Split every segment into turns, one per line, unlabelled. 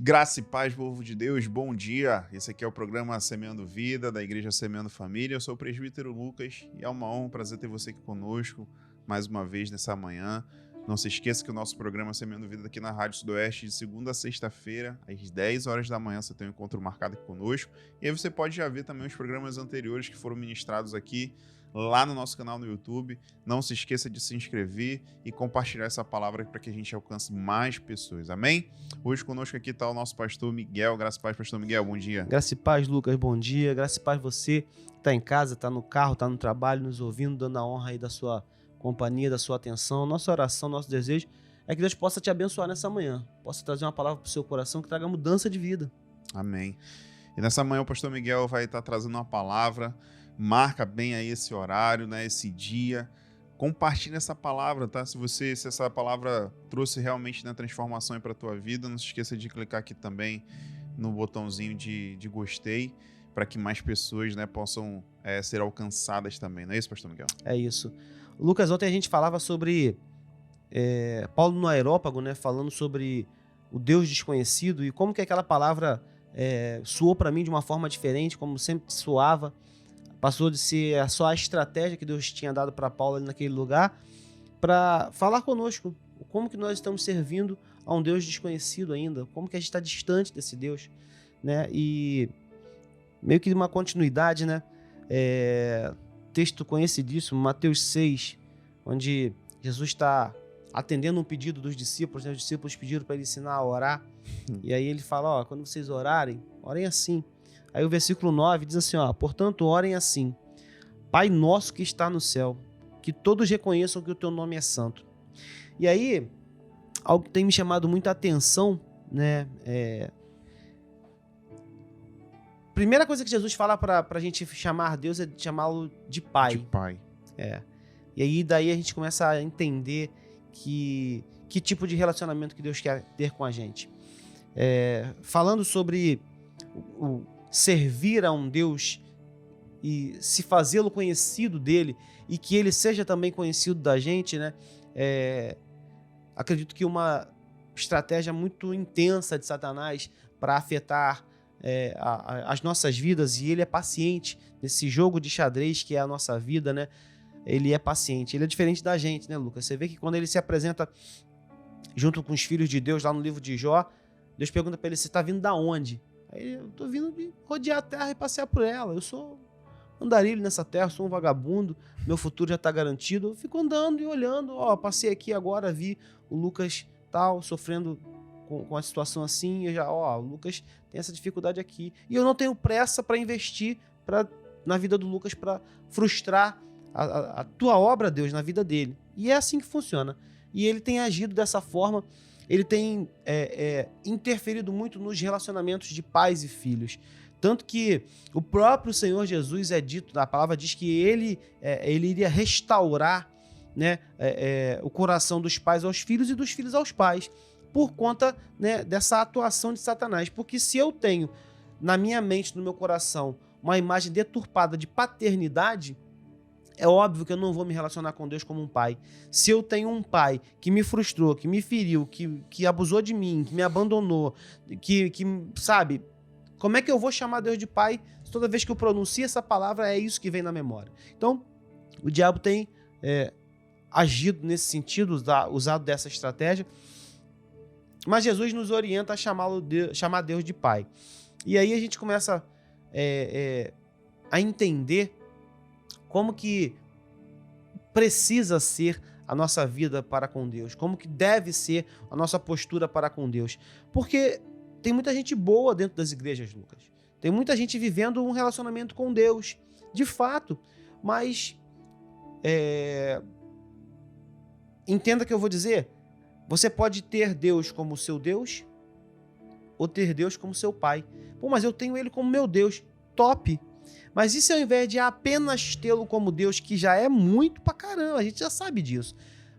Graça e paz, povo de Deus, bom dia. Esse aqui é o programa Semeando Vida, da Igreja Semeando Família. Eu sou o presbítero Lucas e é uma honra, um prazer ter você aqui conosco mais uma vez nessa manhã. Não se esqueça que o nosso programa Semeando Vida aqui na Rádio Sudoeste, de segunda a sexta-feira, às 10 horas da manhã, você tem um encontro marcado aqui conosco. E aí você pode já ver também os programas anteriores que foram ministrados aqui, lá no nosso canal no YouTube. Não se esqueça de se inscrever e compartilhar essa palavra para que a gente alcance mais pessoas, amém? Hoje conosco aqui está o nosso pastor Miguel. Graça e paz, pastor Miguel, bom dia.
Graça e paz, Lucas, bom dia. Graça e paz você que está em casa, está no carro, está no trabalho, nos ouvindo, dando a honra aí da sua companhia, da sua atenção. Nossa oração, nosso desejo é que Deus possa te abençoar nessa manhã, possa trazer uma palavra para o seu coração que traga mudança de vida.
Amém. E nessa manhã o pastor Miguel vai estar trazendo uma palavra. Marca bem aí esse horário, né, esse dia. Compartilha essa palavra, tá? Se essa palavra trouxe realmente, né, transformação para a tua vida, não se esqueça de clicar aqui também no botãozinho de gostei, para que mais pessoas, né, possam ser alcançadas também. Não é isso, pastor Miguel?
É isso. Lucas, ontem a gente falava sobre Paulo no Areópago, né, falando sobre o Deus desconhecido e como que aquela palavra soou para mim de uma forma diferente, como sempre soava. Passou de ser só a estratégia que Deus tinha dado para Paulo ali naquele lugar, para falar conosco como que nós estamos servindo a um Deus desconhecido ainda, como que a gente está distante desse Deus, né? E meio que uma continuidade, né? Texto conhecidíssimo, Mateus 6, onde Jesus está atendendo um pedido dos discípulos, né? Os discípulos pediram para ele ensinar a orar, e aí ele fala, quando vocês orarem, orem assim. Aí o versículo 9 diz assim, portanto, orem assim, Pai nosso que está no céu, que todos reconheçam que o teu nome é santo. E aí, algo que tem me chamado muita atenção, né, primeira coisa que Jesus fala para a gente chamar Deus é chamá-lo de Pai.
De Pai.
E aí, daí a gente começa a entender que tipo de relacionamento que Deus quer ter com a gente. Falando sobre o servir a um Deus e se fazê-lo conhecido dele e que ele seja também conhecido da gente, né? Acredito que uma estratégia muito intensa de Satanás para afetar as nossas vidas, e ele é paciente nesse jogo de xadrez que é a nossa vida, né? Ele é paciente, ele é diferente da gente, né, Lucas? Você vê que quando ele se apresenta junto com os filhos de Deus lá no livro de Jó, Deus pergunta para ele, você está vindo da onde? Aí eu tô vindo de rodear a terra e passear por ela. Eu sou andarilho nessa terra, sou um vagabundo, meu futuro já tá garantido. Eu fico andando e olhando, passei aqui agora, vi o Lucas tal, sofrendo com a situação assim, e já, o Lucas tem essa dificuldade aqui. E eu não tenho pressa para investir na vida do Lucas, para frustrar a tua obra, Deus, na vida dele. E é assim que funciona. E ele tem agido dessa forma. Ele tem interferido muito nos relacionamentos de pais e filhos. Tanto que o próprio Senhor Jesus a palavra diz que ele iria restaurar, né, o coração dos pais aos filhos e dos filhos aos pais, por conta, né, dessa atuação de Satanás. Porque se eu tenho na minha mente, no meu coração, uma imagem deturpada de paternidade, é óbvio que eu não vou me relacionar com Deus como um pai. Se eu tenho um pai que me frustrou, que me feriu, que abusou de mim, que me abandonou, que sabe, como é que eu vou chamar Deus de pai se toda vez que eu pronuncio essa palavra é isso que vem na memória? Então, o diabo tem agido nesse sentido, usado dessa estratégia, mas Jesus nos orienta a chamar Deus de pai. E aí a gente começa a entender como que precisa ser a nossa vida para com Deus, como que deve ser a nossa postura para com Deus. Porque tem muita gente boa dentro das igrejas, Lucas. Tem muita gente vivendo um relacionamento com Deus, de fato. Mas, entenda o que eu vou dizer. Você pode ter Deus como seu Deus ou ter Deus como seu pai. Mas eu tenho ele como meu Deus. Top! Mas e se ao invés de apenas tê-lo como Deus, que já é muito pra caramba, a gente já sabe disso,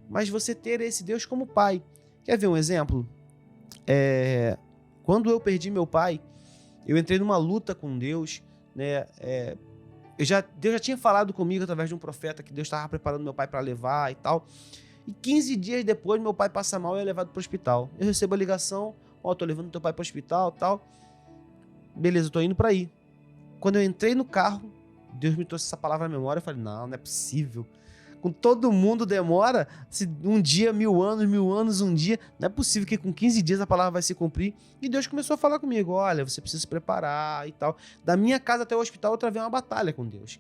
mas você ter esse Deus como pai? Quer ver um exemplo? Quando eu perdi meu pai, eu entrei numa luta com Deus, né? Deus já tinha falado comigo através de um profeta que Deus estava preparando meu pai para levar e tal. E 15 dias depois, meu pai passa mal e é levado para o hospital. Eu recebo a ligação, Ó, tô levando teu pai pro hospital e tal. Beleza, eu tô indo pra ir. Quando eu entrei no carro, Deus me trouxe essa palavra à memória. Eu falei, não é possível. Com todo mundo demora, se um dia, 1000 anos, um dia. Não é possível que com 15 dias a palavra vai se cumprir. E Deus começou a falar comigo, olha, você precisa se preparar e tal. Da minha casa até o hospital eu travei uma batalha com Deus.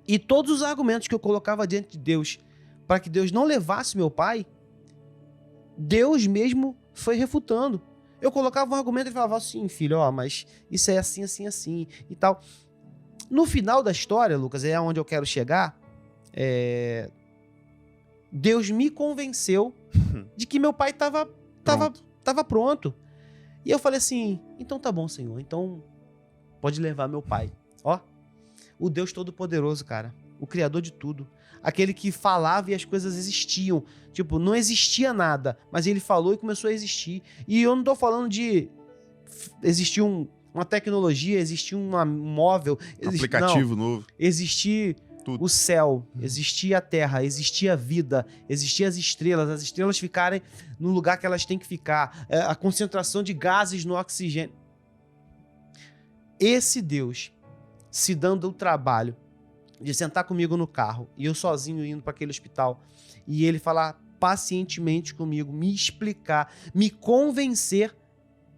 E todos os argumentos que eu colocava diante de Deus para que Deus não levasse meu pai, Deus mesmo foi refutando. Eu colocava um argumento e falava assim, filho, ó, mas isso é assim, assim, assim e tal. No final da história, Lucas, é onde eu quero chegar, Deus me convenceu de que meu pai estava pronto. E eu falei assim, então tá bom, Senhor, então pode levar meu pai. Ó, o Deus Todo-Poderoso, cara, o Criador de tudo, aquele que falava e as coisas existiam. Tipo, não existia nada, mas ele falou e começou a existir. E eu não tô falando de existir uma tecnologia, existir um móvel,
aplicativo novo.
Existir tudo. O céu, existia a terra, existia a vida, existiam as estrelas ficarem no lugar que elas têm que ficar, a concentração de gases no oxigênio. Esse Deus se dando o trabalho de sentar comigo no carro e eu sozinho indo para aquele hospital e ele falar pacientemente comigo, me explicar, me convencer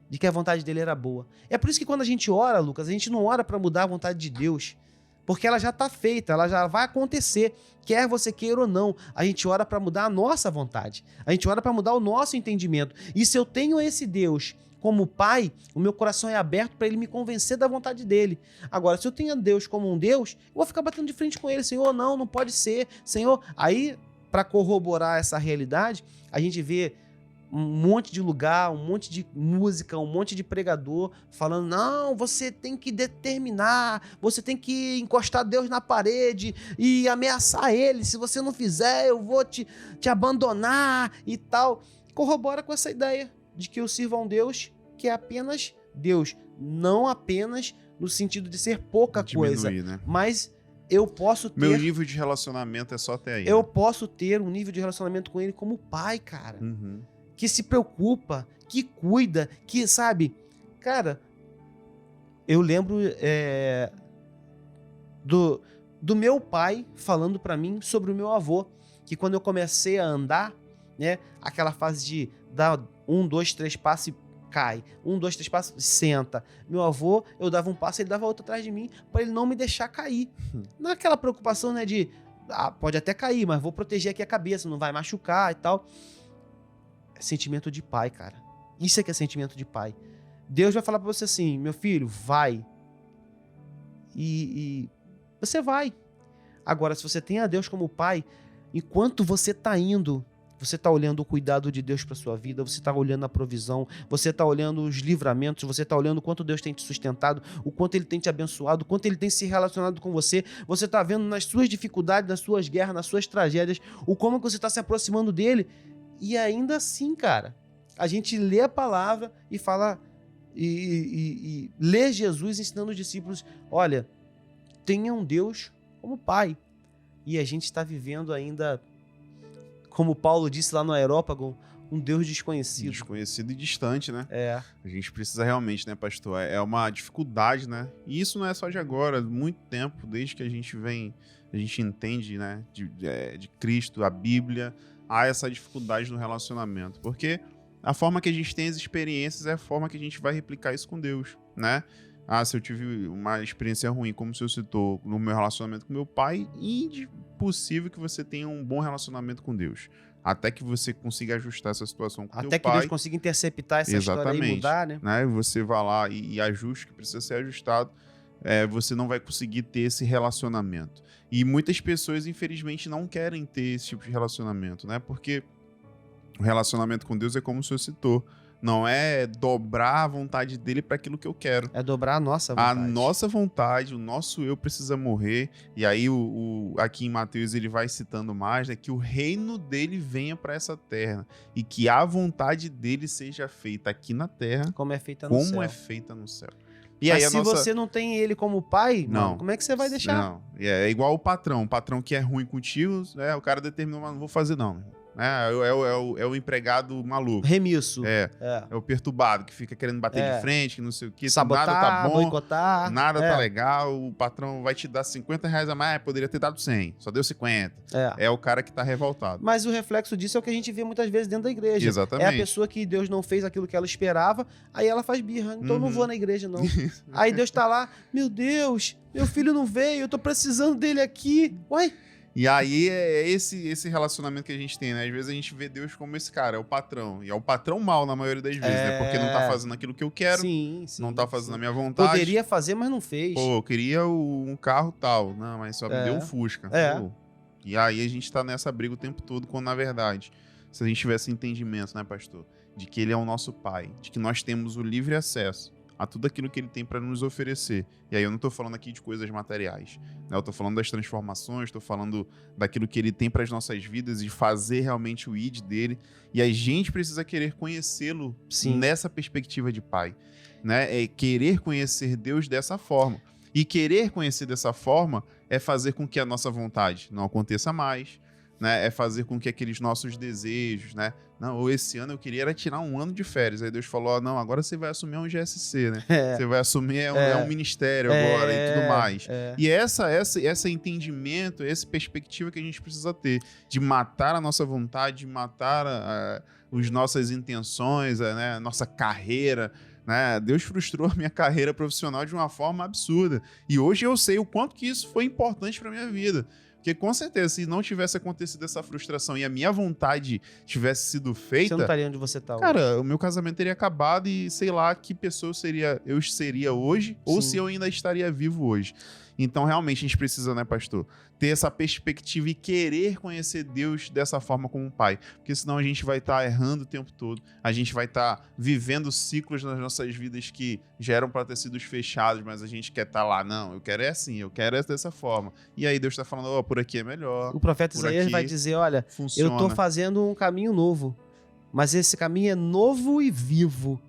de que a vontade dele era boa. É por isso que quando a gente ora, Lucas, a gente não ora para mudar a vontade de Deus, porque ela já está feita, ela já vai acontecer, quer você queira ou não. A gente ora para mudar a nossa vontade, a gente ora para mudar o nosso entendimento. E se eu tenho esse Deus como pai, o meu coração é aberto para ele me convencer da vontade dele. Agora, se eu tenho Deus como um Deus, eu vou ficar batendo de frente com ele. Senhor, não pode ser. Senhor, aí, para corroborar essa realidade, a gente vê um monte de lugar, um monte de música, um monte de pregador falando, não, você tem que determinar, você tem que encostar Deus na parede e ameaçar ele, se você não fizer, eu vou te abandonar e tal. Corrobora com essa ideia de que eu sirvo a um Deus que é apenas Deus, não apenas no sentido de ser pouca coisa, né? Mas eu posso ter...
Meu nível de relacionamento é só até aí.
Eu posso ter um nível de relacionamento com ele como pai, cara. Que se preocupa, que cuida, que, sabe... Cara, eu lembro do meu pai falando pra mim sobre o meu avô, que quando eu comecei a andar, né, aquela fase de dar 1, 2, 3 passos e cai, 1, 2, 3 passos, senta. Meu avô, eu dava um passo, ele dava outro atrás de mim, pra ele não me deixar cair. Naquela preocupação, né, de, pode até cair, mas vou proteger aqui a cabeça, não vai machucar e tal. É sentimento de pai, cara. Isso é que é sentimento de pai. Deus vai falar pra você assim, meu filho, vai. E você vai. Agora, se você tem a Deus como pai, enquanto você tá indo, você está olhando o cuidado de Deus para sua vida, você está olhando a provisão, você está olhando os livramentos, você está olhando o quanto Deus tem te sustentado, o quanto Ele tem te abençoado, o quanto Ele tem se relacionado com você. Você está vendo nas suas dificuldades, nas suas guerras, nas suas tragédias, o como você está se aproximando dEle. E ainda assim, cara, a gente lê a palavra e fala, e lê Jesus ensinando os discípulos, olha, tenha um Deus como Pai. E a gente está vivendo ainda... Como Paulo disse lá no Aerópago, um Deus desconhecido.
Desconhecido e distante, né?
A
gente precisa realmente, né, pastor? É uma dificuldade, né? E isso não é só de agora, muito tempo, desde que a gente entende, né, de Cristo, a Bíblia, há essa dificuldade no relacionamento. Porque a forma que a gente tem as experiências é a forma que a gente vai replicar isso com Deus, né? Se eu tive uma experiência ruim, como o senhor citou, no meu relacionamento com meu pai, impossível que você tenha um bom relacionamento com Deus. Até que você consiga ajustar essa situação com teu pai.
Até que Deus consiga interceptar essa história e mudar, né?
Você vai lá e ajuste o que precisa ser ajustado, você não vai conseguir ter esse relacionamento. E muitas pessoas, infelizmente, não querem ter esse tipo de relacionamento, né? Porque o relacionamento com Deus é como o senhor citou. Não é dobrar a vontade dele para aquilo que eu quero.
É dobrar a nossa vontade.
A nossa vontade, o nosso eu precisa morrer. E aí, aqui em Mateus, ele vai citando mais, né, que o reino dele venha para essa terra. E que a vontade dele seja feita aqui na terra.
Como é feita no céu.
Como é feita no céu.
E mas aí se você não tem ele como pai, não, como é que você vai deixar?
Não. É igual o patrão. O patrão que é ruim contigo, o cara determinou, mas não vou fazer não. né? É o empregado maluco.
Remisso.
É o perturbado, que fica querendo bater de frente, que não sei o quê.
Sabotar,
nada tá bom,
boicotar.
nada tá legal, o patrão vai te dar R$50 a mais, poderia ter dado 100, só deu 50. É o cara que tá revoltado.
Mas o reflexo disso é o que a gente vê muitas vezes dentro da igreja.
Exatamente.
É a pessoa que Deus não fez aquilo que ela esperava, aí ela faz birra. Então eu não vou na igreja, não. Aí Deus tá lá, meu Deus, meu filho não veio, eu tô precisando dele aqui. Uai.
E aí é esse relacionamento que a gente tem, né? Às vezes a gente vê Deus como esse cara, é o patrão. E é o patrão mal na maioria das vezes, né? Porque não tá fazendo aquilo que eu quero, não tá fazendo a minha vontade.
Poderia fazer, mas não fez.
Pô, eu queria um carro tal. Não, mas só me deu um Fusca. Pô. E aí a gente tá nessa briga o tempo todo, quando na verdade, se a gente tivesse entendimento, né, pastor? De que ele é o nosso pai, de que nós temos o livre acesso a tudo aquilo que ele tem para nos oferecer. E aí eu não tô falando aqui de coisas materiais, né? Eu tô falando das transformações, tô falando daquilo que ele tem para as nossas vidas e fazer realmente o id dele. E a gente precisa querer conhecê-lo nessa perspectiva de pai, né? É querer conhecer Deus dessa forma. E querer conhecer dessa forma é fazer com que a nossa vontade não aconteça mais, né? É fazer com que aqueles nossos desejos, né? Não, esse ano eu queria era tirar um ano de férias. Aí Deus falou, não, agora você vai assumir um GSC, né? Você vai assumir um ministério agora e tudo mais. E esse entendimento, essa perspectiva que a gente precisa ter de matar a nossa vontade, de matar as nossas intenções, né? A nossa carreira, né? Deus frustrou a minha carreira profissional de uma forma absurda. E hoje eu sei o quanto que isso foi importante para minha vida. Porque com certeza, se não tivesse acontecido essa frustração e a minha vontade tivesse sido feita...
Você não estaria onde você tá hoje.
Cara, o meu casamento teria acabado e sei lá que pessoa eu seria hoje ou se eu ainda estaria vivo hoje. Então, realmente, a gente precisa, né, pastor, ter essa perspectiva e querer conhecer Deus dessa forma como um pai. Porque senão a gente vai estar errando o tempo todo, a gente vai estar vivendo ciclos nas nossas vidas que já eram para ter sido fechados, mas a gente quer estar lá. Não, eu quero assim, eu quero dessa forma. E aí Deus está falando, por aqui é melhor.
O profeta Isaías vai dizer, olha, funciona. Eu tô fazendo um caminho novo, mas esse caminho é novo e vivo.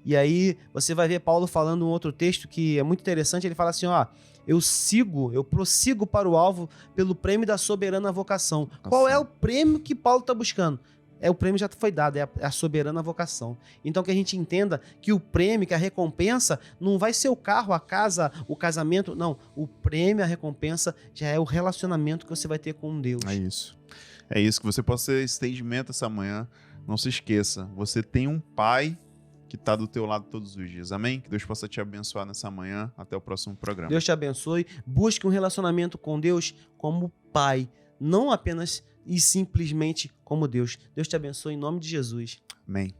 E aí você vai ver Paulo falando um outro texto que é muito interessante, ele fala assim, eu prossigo para o alvo pelo prêmio da soberana vocação. Qual é o prêmio que Paulo está buscando? O prêmio já foi dado, é a soberana vocação. Então que a gente entenda que o prêmio, que a recompensa, não vai ser o carro, a casa, o casamento, não. O prêmio, a recompensa, já é o relacionamento que você vai ter com Deus.
É isso, que você possa ter esse entendimento essa manhã. Não se esqueça, você tem um pai que está do teu lado todos os dias. Amém? Que Deus possa te abençoar nessa manhã. Até o próximo programa.
Deus te abençoe. Busque um relacionamento com Deus como pai, não apenas e simplesmente como Deus. Deus te abençoe em nome de Jesus.
Amém.